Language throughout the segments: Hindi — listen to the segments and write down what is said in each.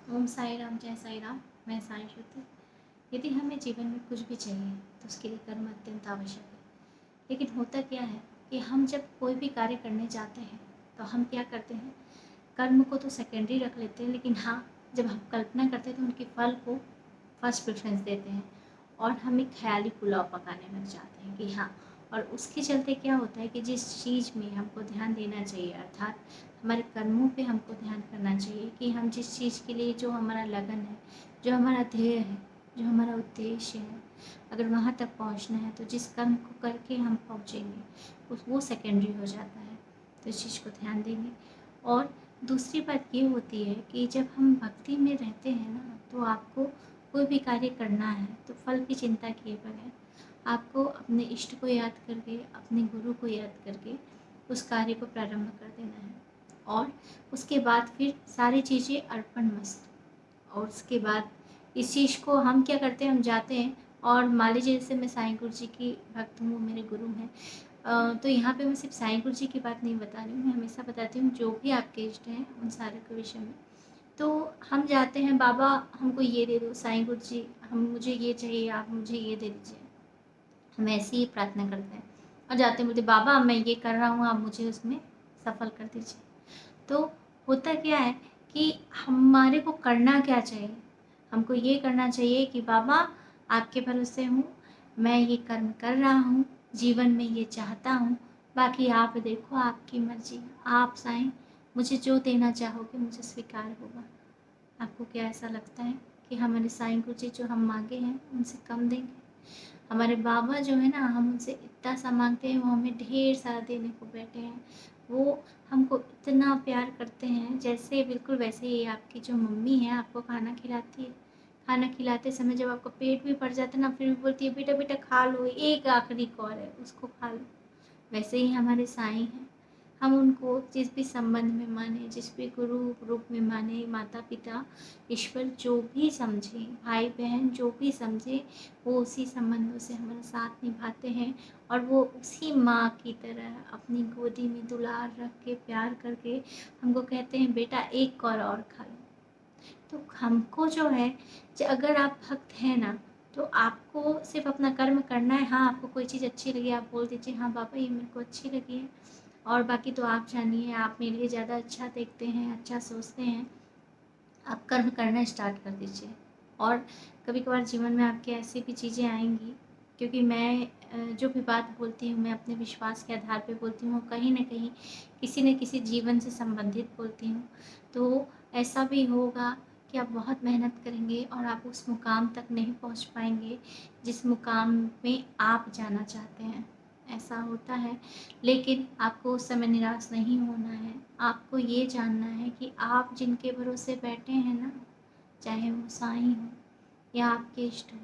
ओम साई राम, जय साई राम। मैं साई श्रुति। यदि हमें जीवन में कुछ भी चाहिए तो उसके लिए कर्म अत्यंत आवश्यक है। लेकिन होता क्या है कि हम जब कोई भी कार्य करने जाते हैं तो हम क्या करते हैं, कर्म को तो सेकेंडरी रख लेते हैं, लेकिन हाँ, जब हम कल्पना करते हैं तो उनके फल को फर्स्ट प्रेफरेंस देते हैं और हम एक ख्याली पुलाव पकाने लग जाते हैं कि हाँ। और उसके चलते क्या होता है कि जिस चीज़ में हमको ध्यान देना चाहिए, अर्थात हमारे कर्मों पे हमको ध्यान करना चाहिए कि हम जिस चीज़ के लिए, जो हमारा लगन है, जो हमारा ध्येय है, जो हमारा उद्देश्य है, अगर वहाँ तक पहुँचना है तो जिस कर्म को करके हम पहुँचेंगे वो सेकेंडरी हो जाता है। तो इस चीज़ को ध्यान देंगे। और दूसरी बात ये होती है कि जब हम भक्ति में रहते हैं ना, तो आपको कोई भी कार्य करना है तो फल की चिंता किए बगैर आपको अपने इष्ट को याद करके, अपने गुरु को याद करके उस कार्य को प्रारंभ कर देना है। और उसके बाद फिर सारी चीज़ें अर्पण मस्त। और उसके बाद इस चीज़ को हम क्या करते हैं, हम जाते हैं और मान लीजिए जैसे मैं साईं गुरु जी की भक्त हूँ, मेरे गुरु हैं। तो यहाँ पे मैं सिर्फ साईं गुरु जी की बात नहीं बता रही हूँ, मैं हमेशा बताती हूँ जो भी आपके इष्ट हैं उन सारे के विषय में। तो हम जाते हैं, बाबा हमको ये दे दो, साईं गुरु जी हम मुझे ये चाहिए, आप मुझे ये दे दीजिए। हम ऐसी ही प्रार्थना करते हैं और जाते हैं, बोलते बाबा मैं ये कर रहा हूँ, आप मुझे उसमें सफल कर दीजिए। तो होता क्या है कि हमारे को करना क्या चाहिए, हमको ये करना चाहिए कि बाबा आपके भरोसे हूँ, मैं ये कर्म कर रहा हूँ, जीवन में ये चाहता हूँ, बाकी आप देखो, आपकी मर्जी। आप साईं मुझे जो देना चाहोगे मुझे स्वीकार होगा। आपको क्या ऐसा लगता है कि हमारे साईं गुरु जी जो हम मांगे हैं उनसे कम देंगे? हमारे बाबा जो है ना, हम उनसे इतना सा मांगते हैं, वो हमें ढेर सारा देने को बैठे हैं। वो हमको इतना प्यार करते हैं, जैसे बिल्कुल वैसे ही आपकी जो मम्मी है आपको खाना खिलाती है। खाना खिलाते समय जब आपका पेट भी भर जाता है ना, फिर भी बोलती है बेटा बेटा खा लो, एक आखिरी कौर है उसको खा लो। वैसे ही हमारे साईं हैं। हम उनको जिस भी संबंध में माने, जिस भी गुरु रूप में माने, माता पिता ईश्वर जो भी समझे, भाई बहन जो भी समझे, वो उसी संबंधों से हमारा साथ निभाते हैं। और वो उसी माँ की तरह अपनी गोदी में दुलार रख के, प्यार करके हमको कहते हैं बेटा एक कौर और खा लो। तो हमको जो है, अगर आप भक्त हैं ना, तो आपको सिर्फ अपना कर्म करना है। हाँ, आपको कोई चीज़ अच्छी लगी आप बोल दीजिए हाँ बाबा ये मेरे को अच्छी लगी है, और बाकी तो आप जानिए, आप मेरे लिए ज़्यादा अच्छा देखते हैं, अच्छा सोचते हैं। आप कर्म करना स्टार्ट कर दीजिए। और कभी कभार जीवन में आपके ऐसी भी चीज़ें आएंगी, क्योंकि मैं जो भी बात बोलती हूँ मैं अपने विश्वास के आधार पे बोलती हूँ, कहीं ना कहीं किसी न किसी जीवन से संबंधित बोलती हूँ। तो ऐसा भी होगा कि आप बहुत मेहनत करेंगे और आप उस मुकाम तक नहीं पहुँच पाएंगे जिस मुकाम में आप जाना चाहते हैं। ऐसा होता है, लेकिन आपको उस समय निराश नहीं होना है। आपको ये जानना है कि आप जिनके भरोसे बैठे हैं ना, चाहे वो साईं हो या आपके इष्ट हो,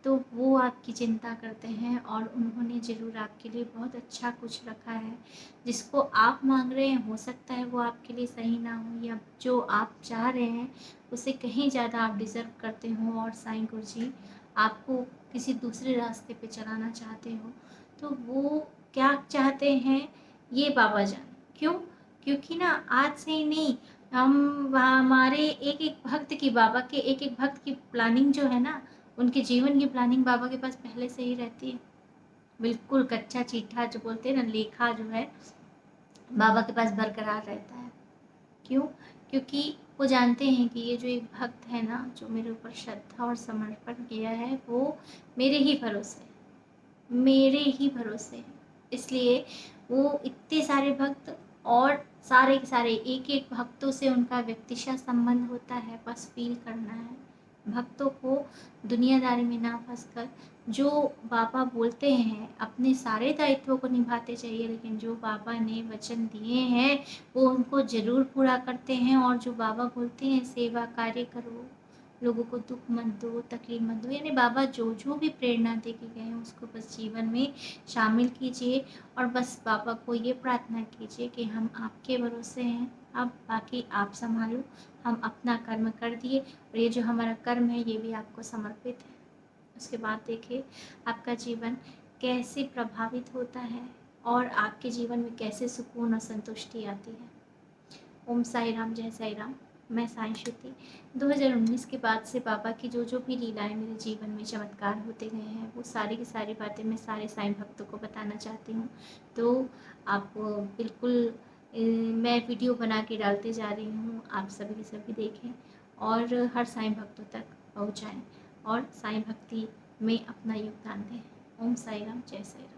तो वो आपकी चिंता करते हैं और उन्होंने ज़रूर आपके लिए बहुत अच्छा कुछ रखा है। जिसको आप मांग रहे हैं हो सकता है वो आपके लिए सही ना हो, या जो आप चाह रहे हैं उसे कहीं ज़्यादा आप डिज़र्व करते हो और साईं गुरु जी आपको किसी दूसरे रास्ते पे चलाना चाहते हो। तो वो क्या चाहते हैं ये बाबा जाने। क्यों? क्योंकि ना आज से ही नहीं, हम हमारे एक एक भक्त की, बाबा के एक एक भक्त की प्लानिंग जो है ना, उनके जीवन की प्लानिंग बाबा के पास पहले से ही रहती है। बिल्कुल कच्चा चिट्ठा जो बोलते हैं ना, लेखा जो है बाबा के पास बरकरार रहता है। क्यों? क्योंकि वो जानते हैं कि ये जो एक भक्त है ना, जो मेरे ऊपर श्रद्धा और समर्पण किया है, वो मेरे ही भरोसे मेरे ही भरोसे है। इसलिए वो इतने सारे भक्त, और सारे के सारे एक एक भक्तों से उनका व्यक्तिशः संबंध होता है, बस फील करना है। भक्तों को दुनियादारी में ना फंसकर जो बाबा बोलते हैं, अपने सारे दायित्वों को निभाते चाहिए, लेकिन जो बाबा ने वचन दिए हैं वो उनको ज़रूर पूरा करते हैं। और जो बाबा बोलते हैं सेवा कार्य करो, लोगों को दुख मत दो, तकलीफ मत दो, यानी बाबा जो जो भी प्रेरणा दे के गए हैं उसको बस जीवन में शामिल कीजिए। और बस बाबा को ये प्रार्थना कीजिए कि हम आपके भरोसे हैं, अब बाकी आप संभालो, हम अपना कर्म कर दिए और ये जो हमारा कर्म है ये भी आपको समर्पित है। उसके बाद देखिए आपका जीवन कैसे प्रभावित होता है और आपके जीवन में कैसे सुकून और संतुष्टि आती है। ओम साई राम, जय साई राम। मैं साईं श्रुति। 2019 के बाद से बाबा की जो जो भी लीलाएं मेरे जीवन में चमत्कार होते गए हैं, वो सारी की सारी बातें मैं सारे साईं भक्तों को बताना चाहती हूँ। तो आप बिल्कुल मैं वीडियो बना के डालते जा रही हूँ, आप सभी के सभी देखें और हर साईं भक्तों तक पहुँचाएँ और साईं भक्ति में अपना योगदान दें। ओम साई राम, जय साई राम।